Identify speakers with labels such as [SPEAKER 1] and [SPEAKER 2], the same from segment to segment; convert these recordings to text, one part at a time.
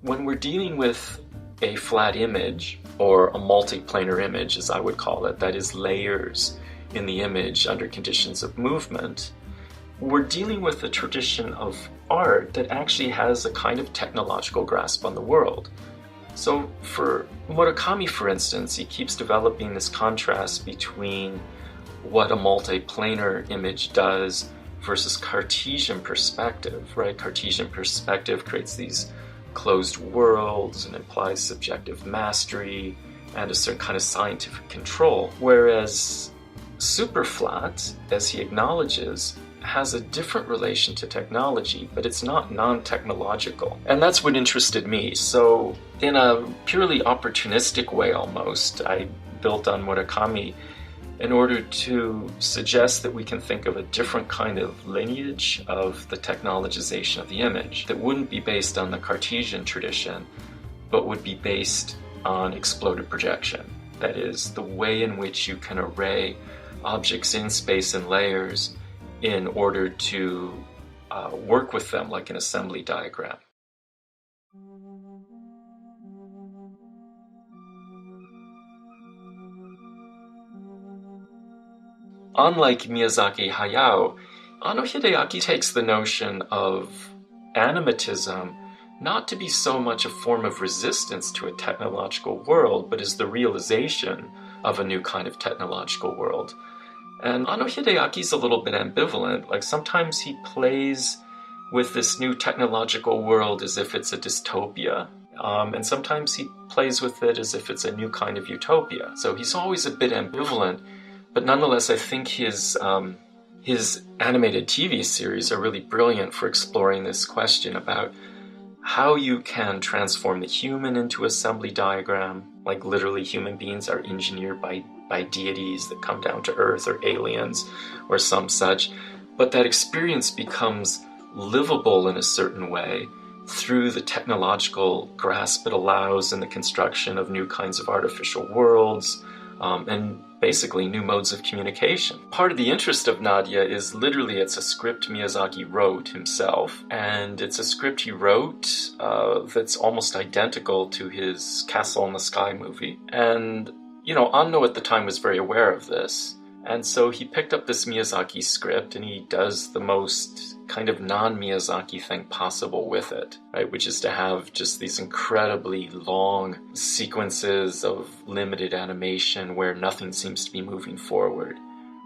[SPEAKER 1] when we're dealing with a flat image, or a multiplanar image as I would call it, that is layers in the image under conditions of movement, we're dealing with a tradition of art that actually has a kind of technological grasp on the world. So for Murakami, for instance, he keeps developing this contrast between what a multiplanar image does versus Cartesian perspective, right? Cartesian perspective creates these closed worlds and implies subjective mastery and a certain kind of scientific control, whereas Superflat, as he acknowledges, has a different relation to technology, but it's not non-technological. And that's what interested me. So in a purely opportunistic way almost, I built on Murakami in order to suggest that we can think of a different kind of lineage of the technologization of the image that wouldn't be based on the Cartesian tradition, but would be based on exploded projection. That is, the way in which you can array objects in space and layers in order to work with them like an assembly diagram. Unlike Miyazaki Hayao, Anno Hideaki takes the notion of animatism not to be so much a form of resistance to a technological world, but as the realization of a new kind of technological world. And Anno Hideaki's a little bit ambivalent. Like, sometimes he plays with this new technological world as if it's a dystopia. And sometimes he plays with it as if it's a new kind of utopia. So he's always a bit ambivalent, but nonetheless, I think his animated TV series are really brilliant for exploring this question about how you can transform the human into assembly diagram, like literally human beings are engineered by deities that come down to Earth or aliens or some such, but that experience becomes livable in a certain way through the technological grasp it allows in the construction of new kinds of artificial worlds, and basically new modes of communication. Part of the interest of Nadia is literally it's a script Miyazaki wrote himself, and it's a script he wrote that's almost identical to his Castle in the Sky movie. And, you know, Anno at the time was very aware of this, and so he picked up this Miyazaki script and he does the most kind of non-Miyazaki thing possible with it, right? Which is to have just these incredibly long sequences of limited animation where nothing seems to be moving forward,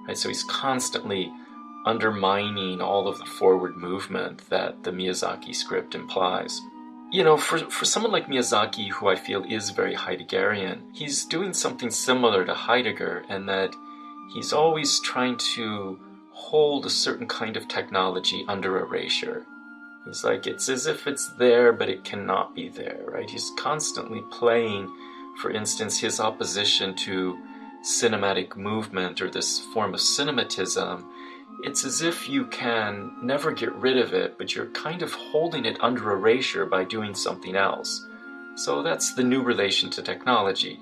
[SPEAKER 1] right? So he's constantly undermining all of the forward movement that the Miyazaki script implies. You know, for someone like Miyazaki, who I feel is very Heideggerian, he's doing something similar to Heidegger in that he's always trying to hold a certain kind of technology under erasure. He's like, it's as if it's there, but it cannot be there, right? He's constantly playing, for instance, his opposition to cinematic movement or this form of cinematism. It's as if you can never get rid of it, but you're kind of holding it under erasure by doing something else. So that's the new relation to technology.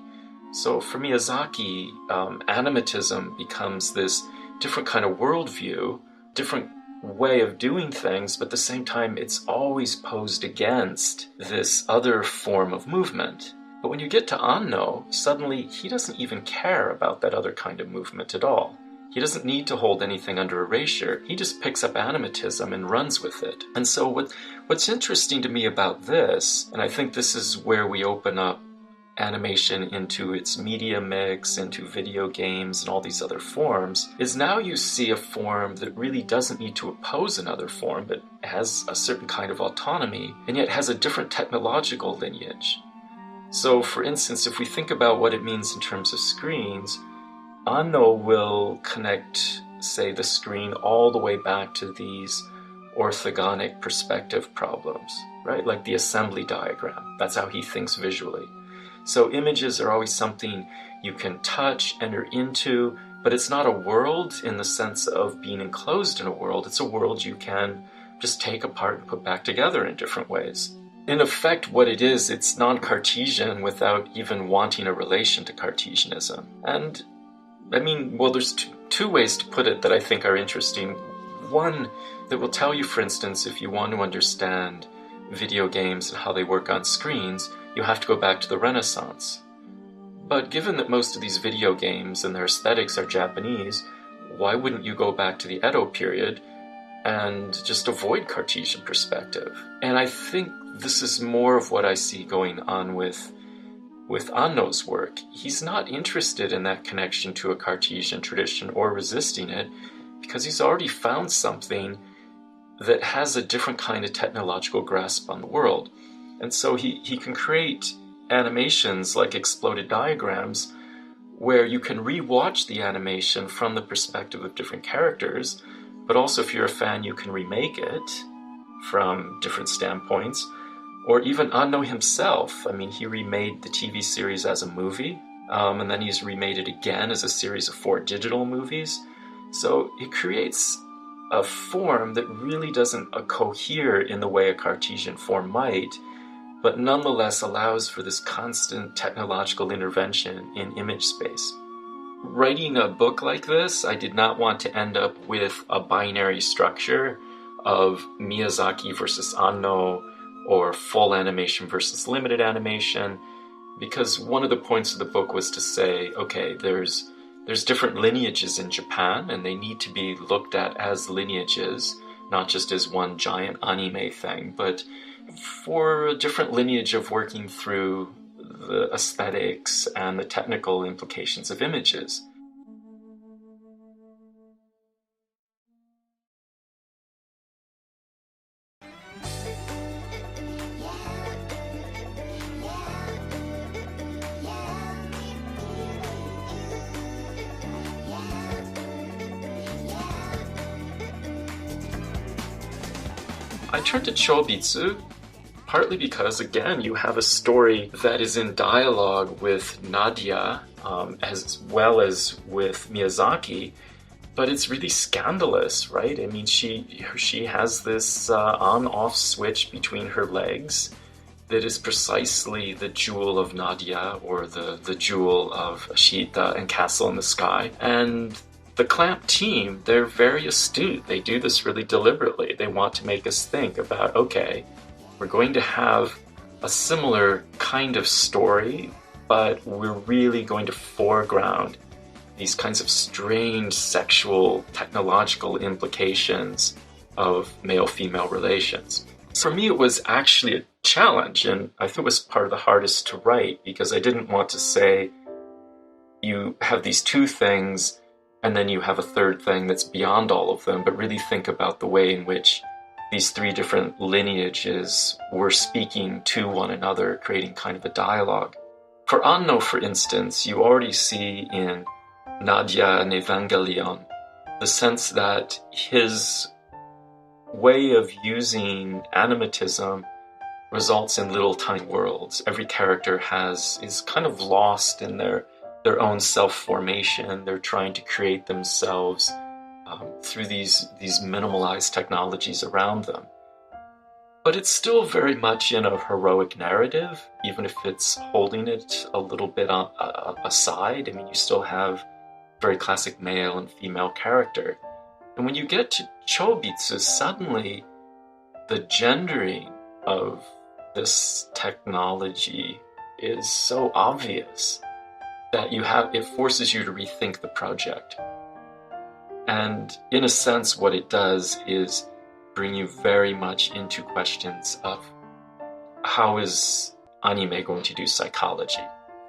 [SPEAKER 1] So for Miyazaki, animatism becomes this different kind of worldview, different way of doing things, but at the same time it's always posed against this other form of movement. But when you get to Anno, suddenly he doesn't even care about that other kind of movement at all. He doesn't need to hold anything under erasure. He just picks up animatism and runs with it. And so what's interesting to me about this, and I think this is where we open up animation into its media mix, into video games and all these other forms, is now you see a form that really doesn't need to oppose another form, but has a certain kind of autonomy, and yet has a different technological lineage. So for instance, if we think about what it means in terms of screens, Anno will connect, say, the screen all the way back to these orthogonic perspective problems, right? Like the assembly diagram. That's how he thinks visually. So images are always something you can touch, enter into, but it's not a world in the sense of being enclosed in a world. It's a world you can just take apart and put back together in different ways. In effect, what it is, it's non-Cartesian without even wanting a relation to Cartesianism. And, I mean, well, there's two ways to put it that I think are interesting. One that will tell you, for instance, if you want to understand video games and how they work on screens, you have to go back to the Renaissance. But given that most of these video games and their aesthetics are Japanese, why wouldn't you go back to the Edo period and just avoid Cartesian perspective? And I think this is more of what I see going on with Anno's work. He's not interested in that connection to a Cartesian tradition or resisting it, because he's already found something that has a different kind of technological grasp on the world. And so he can create animations like exploded diagrams where you can re-watch the animation from the perspective of different characters, but also if you're a fan, you can remake it from different standpoints. Or even Anno himself. I mean, he remade the TV series as a movie, and then he's remade it again as a series of 4 digital movies. So it creates a form that really doesn't cohere in the way a Cartesian form might, but nonetheless allows for this constant technological intervention in image space. Writing a book like this, I did not want to end up with a binary structure of Miyazaki versus Anno, or full animation versus limited animation, because one of the points of the book was to say, okay, there's different lineages in Japan, and they need to be looked at as lineages, not just as one giant anime thing, but for a different lineage of working through the aesthetics and the technical implications of images. I turned to Chobitsu partly because, again, you have a story that is in dialogue with Nadia as well as with Miyazaki, but it's really scandalous, right? I mean, she has this on-off switch between her legs that is precisely the jewel of Nadia, or the jewel of Ashita and Castle in the Sky. And the Clamp team, they're very astute. They do this really deliberately. They want to make us think about, okay, we're going to have a similar kind of story, but we're really going to foreground these kinds of strange sexual, technological implications of male-female relations. For me, it was actually a challenge, and I think it was part of the hardest to write, because I didn't want to say you have these 2 things and then you have a 3rd thing that's beyond all of them, but really think about the way in which these 3 different lineages were speaking to one another, creating kind of a dialogue. For Anno, for instance, you already see in Nadia and Evangelion the sense that his way of using animatism results in little tiny worlds. Every character is kind of lost in their own self-formation. They're trying to create themselves through these minimalized technologies around them. But it's still very much in a heroic narrative, even if it's holding it a little bit aside. I mean, you still have very classic male and female character. And when you get to Chobitsu, suddenly the gendering of this technology is so obvious that it forces you to rethink the project. And in a sense, what it does is bring you very much into questions of how is anime going to do psychology.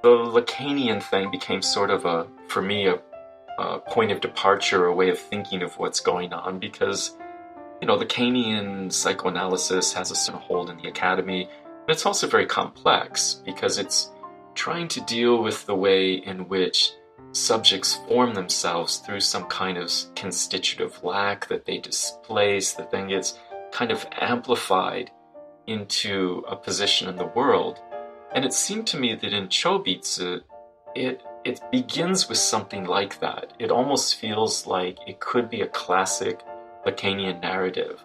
[SPEAKER 1] The Lacanian thing became sort of for me, a point of departure, a way of thinking of what's going on, because, Lacanian psychoanalysis has a certain hold in the academy, but it's also very complex because it's trying to deal with the way in which subjects form themselves through some kind of constitutive lack that they displace, that then gets kind of amplified into a position in the world. And it seemed to me that in Chobitsu, it begins with something like that. It almost feels like it could be a classic Lacanian narrative.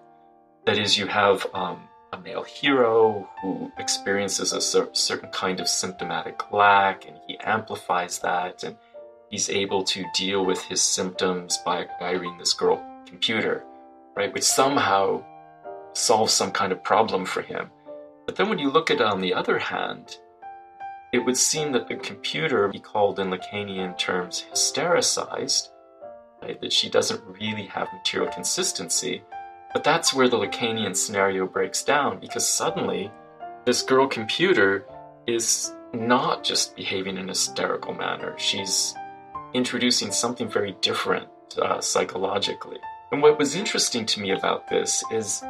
[SPEAKER 1] That is, you have a male hero who experiences a certain kind of symptomatic lack, and he amplifies that, and he's able to deal with his symptoms by acquiring this girl computer, right, which somehow solves some kind of problem for him. But then when you look at it on the other hand, it would seem that the computer be called in Lacanian terms hystericized, right? That she doesn't really have material consistency. But that's where the Lacanian scenario breaks down, because suddenly this girl computer is not just behaving in a hysterical manner. She's introducing something very different psychologically. And what was interesting to me about this is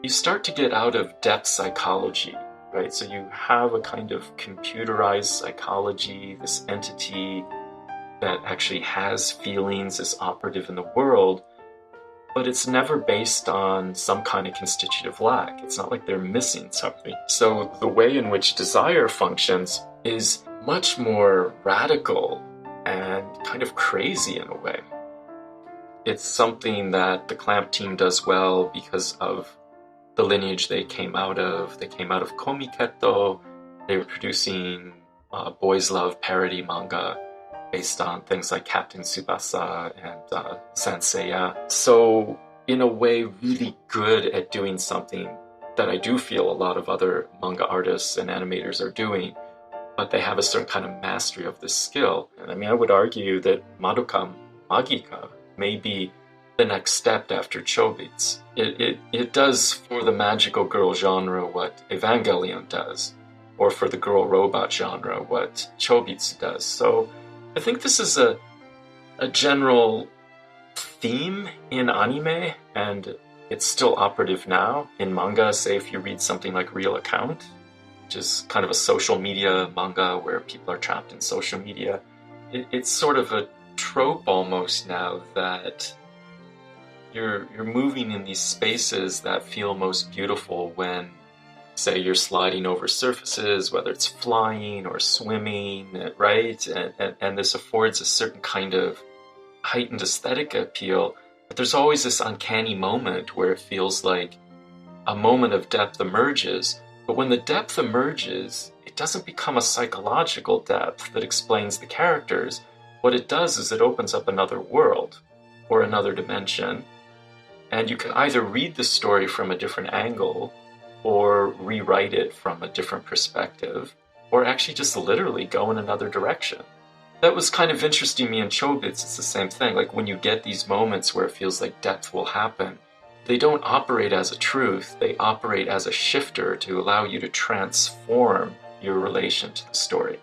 [SPEAKER 1] you start to get out of depth psychology, right? So you have a kind of computerized psychology, this entity that actually has feelings, is operative in the world, but it's never based on some kind of constitutive lack. It's not like they're missing something. So the way in which desire functions is much more radical and kind of crazy in a way. It's something that the Clamp team does well because of the lineage they came out of. They came out of Komiketo. They were producing boys' love parody manga based on things like Captain Tsubasa and Sanseiya. So, in a way, really good at doing something that I do feel a lot of other manga artists and animators are doing, but they have a certain kind of mastery of this skill. And I mean, I would argue that Madoka Magica may be the next step after Chobits. It does for the magical girl genre what Evangelion does, or for the girl robot genre what Chobits does. So I think this is a general theme in anime, and it's still operative now. In manga, say if you read something like Real Account, which is kind of a social media manga where people are trapped in social media, it's sort of a trope almost now that you're moving in these spaces that feel most beautiful when, say, you're sliding over surfaces, whether it's flying or swimming, right? And this affords a certain kind of heightened aesthetic appeal. But there's always this uncanny moment where it feels like a moment of depth emerges. But when the depth emerges, it doesn't become a psychological depth that explains the characters. What it does is it opens up another world or another dimension. And you can either read the story from a different angle or rewrite it from a different perspective, or actually just literally go in another direction. That was kind of interesting me in Chobits. It's the same thing. Like when you get these moments where it feels like depth will happen, they don't operate as a truth. They operate as a shifter to allow you to transform your relation to the story.